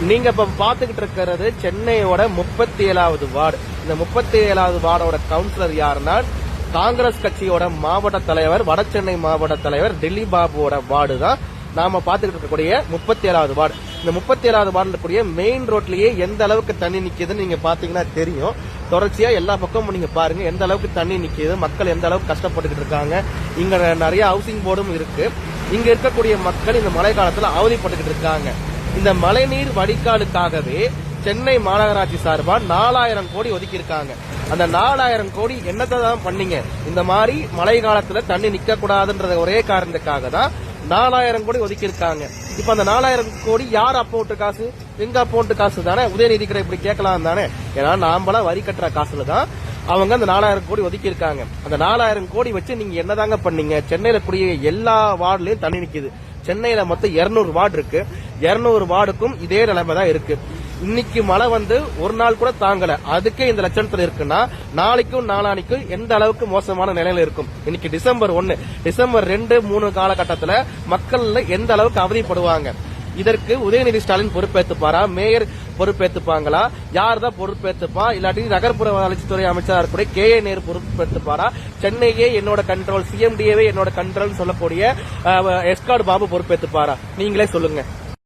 நீங்க இப்ப பாத்துக்கிட்டு இருக்கிறது சென்னையோட 37வது வார்டு. இந்த 37வது வார்டோட கவுன்சிலர் யாருன்னா காங்கிரஸ் கட்சியோட மாவட்ட தலைவர், வடசென்னை மாவட்ட தலைவர் டெல்லி பாபுவோட வார்டு தான் நாம பாத்துக்கிட்டு இருக்கக்கூடிய 37வது வார்டு. இந்த 37வது வார்டுல இருக்கக்கூடிய மெயின் ரோட்லயே எந்த அளவுக்கு தண்ணி நிக்குதுன்னு நீங்க பாத்தீங்கன்னா தெரியும். தொடர்ச்சியா எல்லா பக்கமும் நீங்க பாருங்க எந்த அளவுக்கு தண்ணி நிக்குது, மக்கள் எந்த அளவுக்கு கஷ்டப்பட்டுக்கிட்டு இருக்காங்க. இங்க நிறைய ஹவுசிங் போர்டும் இருக்கு. இங்க இருக்கக்கூடிய மக்கள் இந்த மழை காலத்துல அவதிப்பட்டுக்கிட்டு இருக்காங்க. இந்த மழைநீர் வடிகாலுக்காகவே சென்னை மாநகராட்சி சார்பா 4000 கோடி ஒதுக்கி இருக்காங்க. அந்த 4000 கோடி என்னத்தை தான் பண்ணீங்க? இந்த மாதிரி மழை காலத்துல தண்ணி நிக்க கூடாதுன்ற ஒரே காரணத்துக்காக தான் 4000 கோடி ஒதுக்கி இருக்காங்க. இப்ப அந்த 4000 கோடி யார் அக்கௌண்ட் காசு? எங்க அக்கௌண்ட் காசு தானே. உதயநிதி கிட்ட இப்படி கேட்கலாம் தானே. ஏன்னா நாமெல்லாம் வரி கட்டுற காசுல தான் அவங்க அந்த 4000 கோடி ஒதுக்கி இருக்காங்க. அந்த 4000 கோடி வச்சு நீங்க என்னதாங்க பண்ணீங்க? சென்னையில கூடிய எல்லா வார்டுலயும் தண்ணி நிக்குது. சென்னையில மொத்தம் 200 வார்டு இருக்கு. 200 வார்டுக்கும் இதே நிலைமை தான் இருக்கு. இன்னைக்கு மழை வந்து ஒரு நாள் கூட தாங்கல, அதுக்கே இந்த லட்சணத்துல இருக்குன்னா நாளைக்கும் நாளானிக்கும் எந்த அளவுக்கு மோசமான நிலையில இருக்கும். இன்னைக்கு டிசம்பர் 1, டிசம்பர் 2, 3 காலகட்டத்துல மக்கள் எந்த அளவுக்கு அவதிப்படுவாங்க. இதற்கு உதயநிதி ஸ்டாலின் பொறுப்பேற்றுப்பாரா? மேயர் பொறுப்பேற்றுப்பாங்களா? யார் தான் பொறுப்பேற்றுப்பா? இல்லாட்டி நகர்ப்புற வளர்ச்சித்துறை அமைச்சராக இருக்கக்கூடிய KA நேரு பொறுப்பேற்றுப்பாரா? சென்னையே என்னோட கண்ட்ரோல், CMDAவே என்னோட கண்ட்ரோல் சொல்லக்கூடிய எஸ்கார்டு பாபு பொறுப்பேற்றுப்பாரா? நீங்களே சொல்லுங்க.